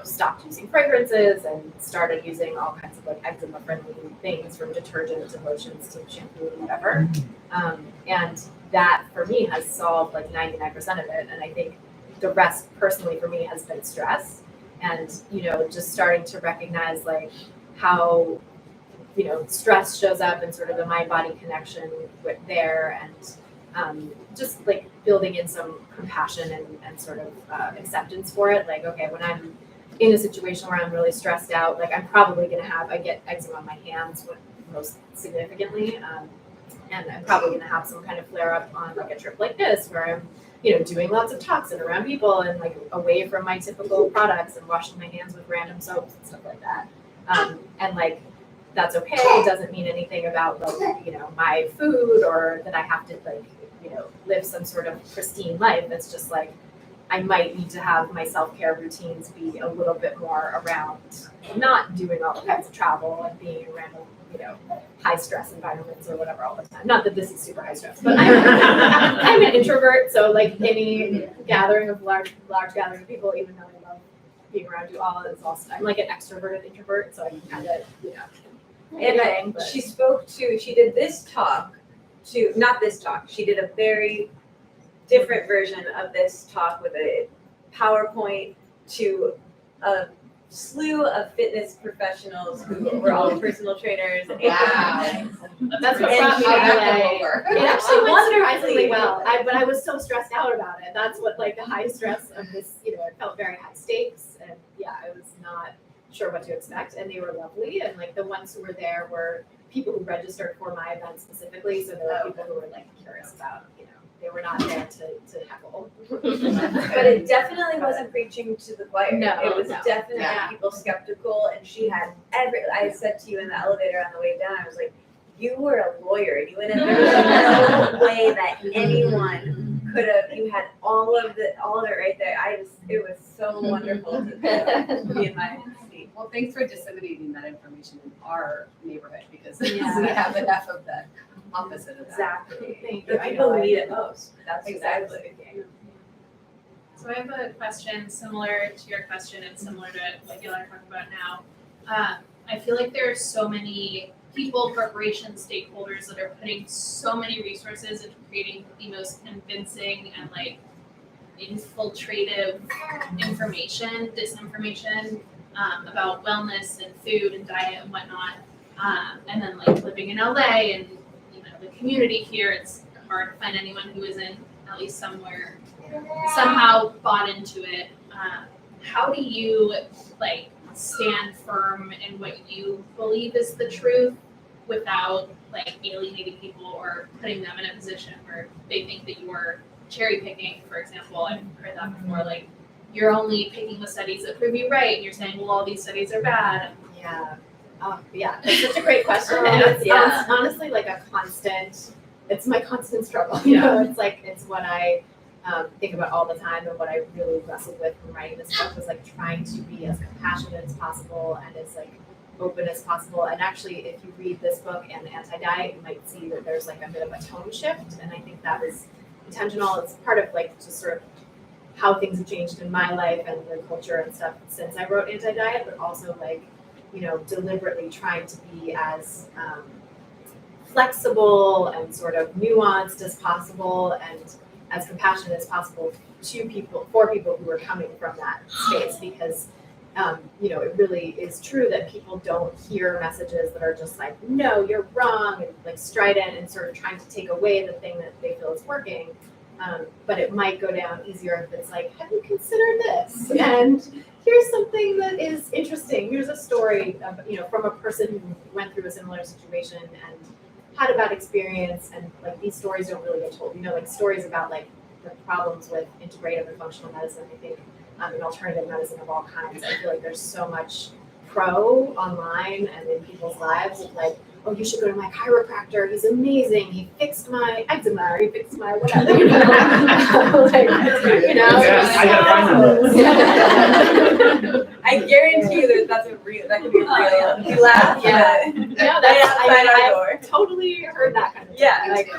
stopped using fragrances and started using all kinds of eczema-friendly things, from detergent to lotions to shampoo and whatever. And that for me has solved 99% of it. And I think the rest personally for me has been stress, and just starting to recognize how stress shows up and sort of the mind-body connection with there, and just building in some compassion and sort of acceptance for it. Okay, when I'm in a situation where I'm really stressed out, I'm probably going to I get eczema on my hands most significantly, and I'm probably going to have some kind of flare up on a trip like this, where I'm doing lots of talks and around people and away from my typical products and washing my hands with random soaps and stuff like that. And that's okay. It doesn't mean anything about my food, or that I have to live some sort of pristine life. It's just I might need to have my self-care routines be a little bit more around not doing all kinds of travel and being in random, high stress environments or whatever all the time. Not that this is super high stress, but I'm an introvert, so any gathering of large gathering of people, even though I love being around you all, is also, I'm an extroverted introvert, so I can kind of, And she did this talk not this talk, she did a very different version of this talk with a PowerPoint to a slew of fitness professionals who were all personal trainers. Wow. That's what And brought me she to had LA. It actually went surprisingly well, but I was so stressed out about it. That's what the high stress of this, it felt very high stakes, and I was not sure what to expect, and they were lovely, and the ones who were there were people who registered for my event specifically, so there were people who were curious about, they were not there to heckle. But it definitely wasn't preaching to the choir. No, it was no. definitely Yeah. people skeptical, and she had I said to you in the elevator on the way down, I was like, you were a lawyer. You went in there was no way that anyone could have. You had all of it right there. It was so wonderful to be in my seat. Well, thanks for disseminating that information in our neighborhood, because Yeah. we have enough of the opposite of that. Exactly. Thank The you. I people know who I- need it most. That's Exactly. So I have a question similar to your question and similar to what you are talking about now. I feel like there are so many people, corporations, stakeholders that are putting so many resources into creating the most convincing and infiltrative information, disinformation about wellness and food and diet and whatnot. And then like living in LA and the community here, it's hard to find anyone who isn't at least somewhere somehow bought into it. How do you like stand firm in what you believe is the truth without like alienating people or putting them in a position where they think that you're cherry picking, for example? I've heard that before, like you're only picking the studies that prove you right and you're saying, well, all these studies are bad. Yeah. Yeah, it's such a great question. And it's honestly like a constant, it's my constant struggle. You know, it's what I think about all the time, and what I really wrestled with when writing this book was like trying to be as compassionate as possible and as like open as possible. And actually, if you read this book and Anti-Diet, you might see that there's like a bit of a tone shift, and I think that was intentional. It's part of like just sort of how things have changed in my life and the culture and stuff since I wrote Anti-Diet, but also like, deliberately trying to be as flexible and sort of nuanced as possible and as compassionate as possible for people who are coming from that space, because it really is true that people don't hear messages that are just like, no, you're wrong, and like strident and sort of trying to take away the thing that they feel is working. But it might go down easier if it's like, have you considered this? And here's something that is interesting. Here's a story of, from a person who went through a similar situation and had a bad experience. And like these stories don't really get told, like stories about like the problems with integrative and functional medicine, I think, and alternative medicine of all kinds. I feel like there's so much pro online and in people's lives of like, oh, you should go to my chiropractor. He's amazing. He fixed my eczema, or he fixed my whatever. I gotta find that. I guarantee you that that could be real. You laugh. Yeah. No, I've totally heard that kind of thing. Yeah. Like,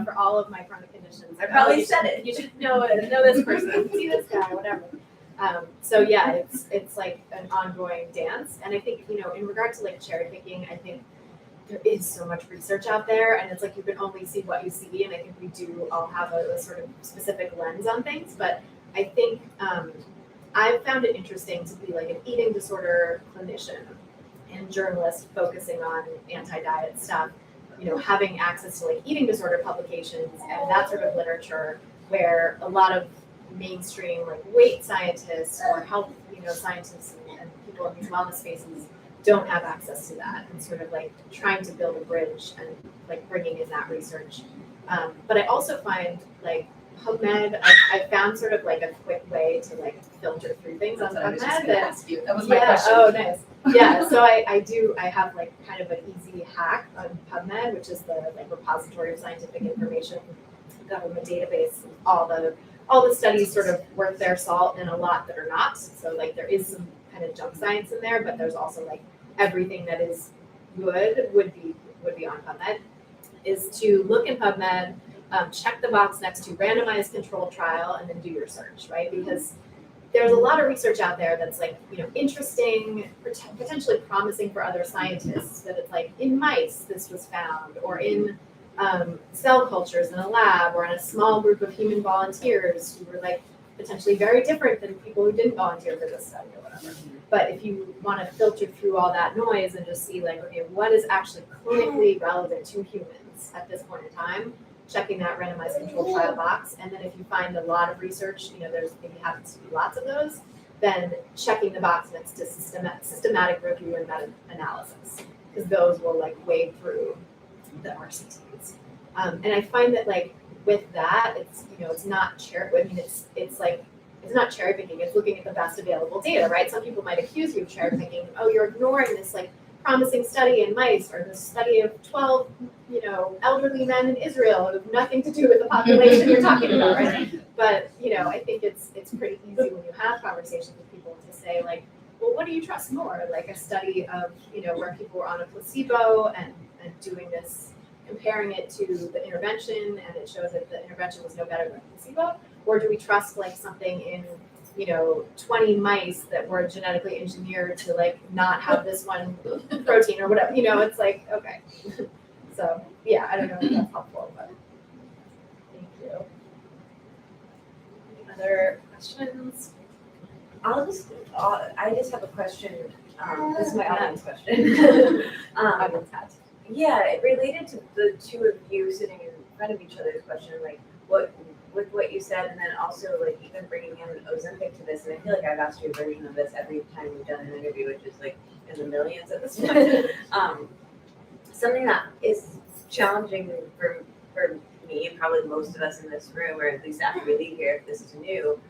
for all of my chronic conditions. I probably said it. You should know this person, see this guy, whatever. So yeah, it's like an ongoing dance. And I think, in regard to like cherry picking, I think there is so much research out there, and it's like you can only see what you see, and I think we do all have a sort of specific lens on things. But I think I've found it interesting to be like an eating disorder clinician and journalist focusing on anti-diet stuff, having access to like eating disorder publications and that sort of literature, where a lot of mainstream like weight scientists or health scientists and people in these wellness spaces don't have access to that, and sort of like trying to build a bridge and like bringing in that research. But I also find like PubMed, I found sort of like a quick way to like filter through things on PubMed. That was my question. Oh, nice. Yeah, so I have like kind of an easy hack on PubMed, which is the like repository of scientific information, government database, and all the studies sort of worth their salt and a lot that are not. So like there is some kind of junk science in there, but there's also like everything that is good would be on PubMed. Is to look in PubMed, check the box next to randomized controlled trial, and then do your search, right? Because there's a lot of research out there that's like, interesting, potentially promising for other scientists, that it's like in mice this was found, or in cell cultures in a lab, or in a small group of human volunteers who were like potentially very different than people who didn't volunteer for this study or whatever. But if you want to filter through all that noise and just see like, okay, what is actually clinically relevant to humans at this point in time, checking that randomized controlled trial box. And then if you find a lot of research, there's maybe happens to be lots of those, then checking the box next to systematic review and meta-analysis, because those will like wade through the RCTs. And I find that like with that, it's, it's not it's not cherry picking, it's looking at the best available data, right? Some people might accuse you of cherry picking. Oh, you're ignoring this like promising study in mice, or this study of 12, elderly men in Israel who have nothing to do with the population you're talking about, right? But, I think it's pretty easy when you have conversations with people to say like, well, what do you trust more? Like a study of, where people were on a placebo and doing this, comparing it to the intervention, and it shows that the intervention was no better than placebo? Or do we trust like something in, 20 mice that were genetically engineered to like not have this one protein or whatever? It's like, okay. So yeah, I don't know if that's helpful, but thank you. other questions? I just have a question. This is my audience question. Audience hat. Yeah, it related to the two of you sitting in front of each other's question, like with what you said, and then also like even bringing in Ozempic to this. And I feel like I've asked you a version of this every time we've done an interview, which is like in the millions at this point. Something that is challenging for me and probably most of us in this room, or at least after we leave here, if this is new,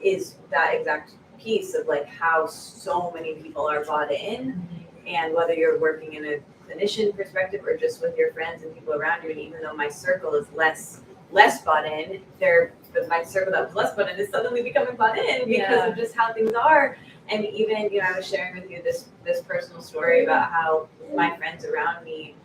is that exact piece of like how so many people are bought in, and whether you're working in a clinician perspective or just with your friends and people around you. And even though my circle is less bought in, my circle that was less bought in is suddenly becoming bought in because of just how things are. And even, I was sharing with you this personal story about how my friends around me,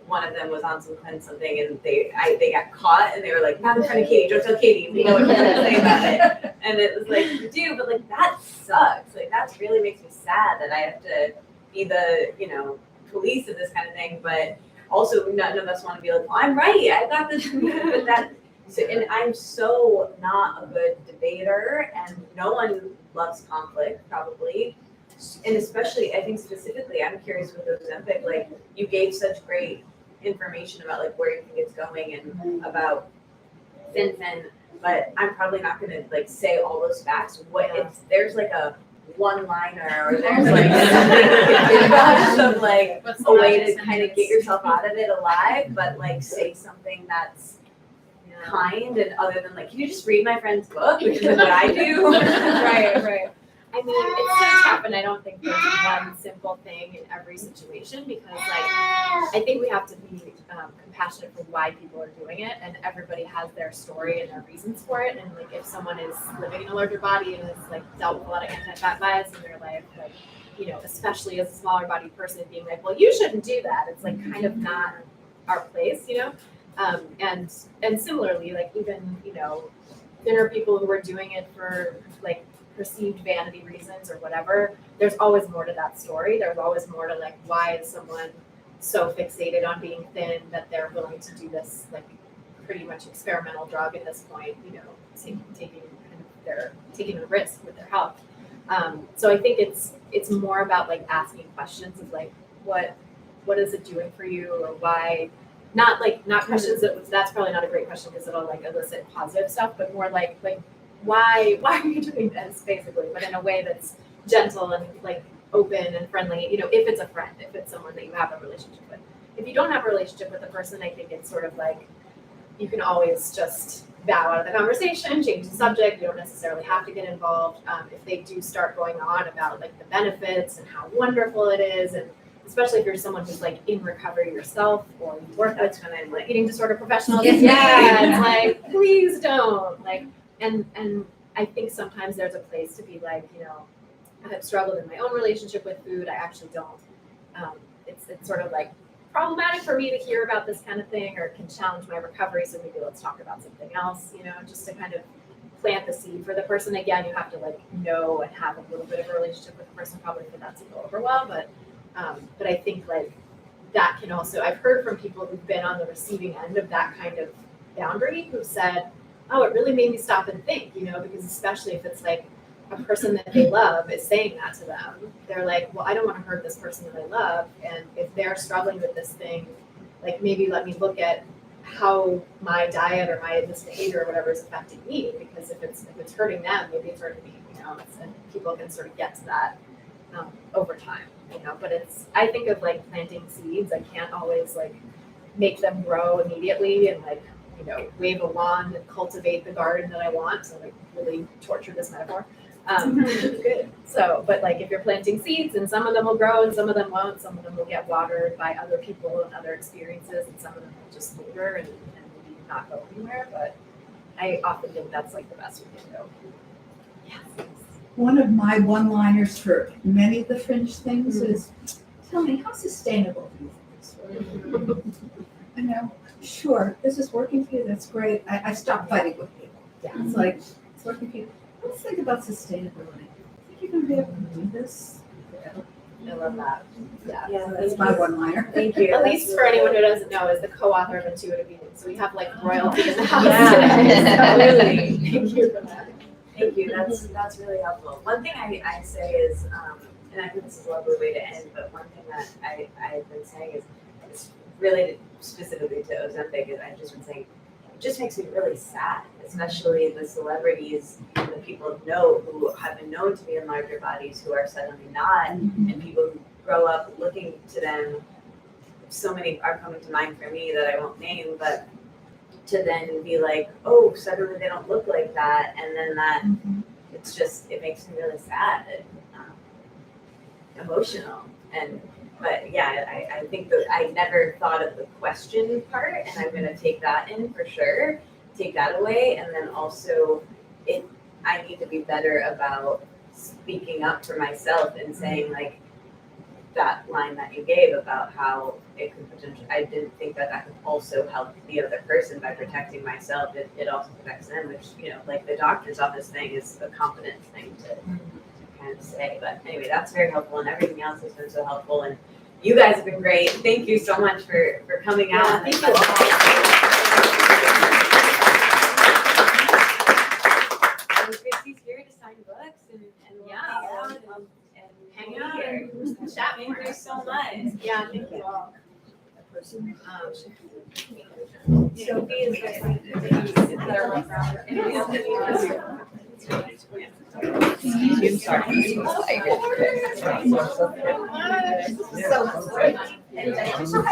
one of them was on something and they got caught and they were like, not in front of Katie, don't tell Katie, we know what you're gonna say about it. And it was like, dude, but like that sucks. Like that really makes me sad that I have to be the, police of this kind of thing. But also none of us want to be like, well, I'm right, I got this. But and I'm so not a good debater, and no one loves conflict probably. And especially, I think specifically, I'm curious with Ozempic, like you gave such great information about like where you think it's going and about FinFin, but I'm probably not going to like say all those facts. What if there's like a one-liner or there's like some like a way to kind of get yourself out of it alive, but like say something that's kind and other than like, can you just read my friend's book, which is what I do. Right. I mean, it's so tough, and I don't think there's one simple thing in every situation because, like, I think we have to be compassionate for why people are doing it, and everybody has their story and their reasons for it. And like, if someone is living in a larger body and has like dealt with a lot of anti-fat bias in their life, like, especially as a smaller body person, being like, well, you shouldn't do that. It's like kind of not our place, and similarly, like even there are people who are doing it for like perceived vanity reasons or whatever. There's always more to that story. There's always more to like, why is someone so fixated on being thin that they're willing to do this like pretty much experimental drug at this point, taking a risk with their health. So I think it's more about like asking questions of like, what is it doing for you, or why? Not questions that's probably not a great question because it'll like elicit positive stuff, but more like why are you doing this basically, but in a way that's gentle and like open and friendly, if it's a friend, if it's someone that you have a relationship with. If you don't have a relationship with the person, I think it's sort of like you can always just bow out of the conversation, change the subject. You don't necessarily have to get involved. If they do start going on about like the benefits and how wonderful it is, and especially if you're someone who's like in recovery yourself or you work with eating disorder professionals, it's like, please don't and I think sometimes there's a place to be like, I have struggled in my own relationship with food. I actually don't. It's sort of like problematic for me to hear about this kind of thing, or can challenge my recovery. So maybe let's talk about something else, just to kind of plant the seed for the person. Again, you have to like know and have a little bit of a relationship with the person probably for that to go over well. But I think like that can also, I've heard from people who've been on the receiving end of that kind of boundary who said, oh, it really made me stop and think, because especially if it's like a person that they love is saying that to them, they're like, well, I don't want to hurt this person that I love. And if they're struggling with this thing, like maybe let me look at how my diet or this behavior or whatever is affecting me, because if it's hurting them, maybe it's hurting me, and people can sort of get to that over time, but I think of like planting seeds. I can't always like make them grow immediately and like, wave a wand and cultivate the garden that I want. So like really torture this metaphor. Good. So, but like if you're planting seeds and some of them will grow and some of them won't, some of them will get watered by other people and other experiences, and some of them will just linger and maybe not go anywhere. But I often think that's like the best we can go. Yes. One of my one-liners for many of the fringe things is, tell me, how sustainable do you think this is? Sure, this is working for you, that's great. I stopped fighting with people. Yeah. It's like, it's working for you. Let's think about sustainability. Think you're going to be able to do this? I love that. Yeah, that's my one-liner. Thank you. Elise, for anyone who doesn't know, is the co-author of Intuitive Eating So we have like royalty in the house Yeah, today. really. Thank you for that. Thank you. That's really helpful. One thing I say is, and I think this is a lovely way to end, but one thing that I've been saying is, it's related specifically to Ozempic, is I've just been saying, it just makes me really sad, especially the celebrities and the people who have been known to be in larger bodies who are suddenly not, and people who grow up looking to them. So many are coming to mind for me that I won't name, but to then be like, oh, suddenly they don't look like that, and then that it makes me really sad and emotional. But yeah, I think that I never thought of the question part, and I'm gonna take that in for sure, take that away, and then also I need to be better about speaking up for myself and saying like that line that you gave about how it could potentially, I didn't think that could also help the other person by protecting myself. It also protects them, which, like the doctor's office thing is a confidence thing to kind of say. But anyway, that's very helpful, and everything else has been so helpful. And you guys have been great. Thank you so much for coming out. Thank you all. And Christy's here to sign books and we'll hang out and Hang out here. and chat Thank more. you so much. Yeah, thank you all. Sophie is So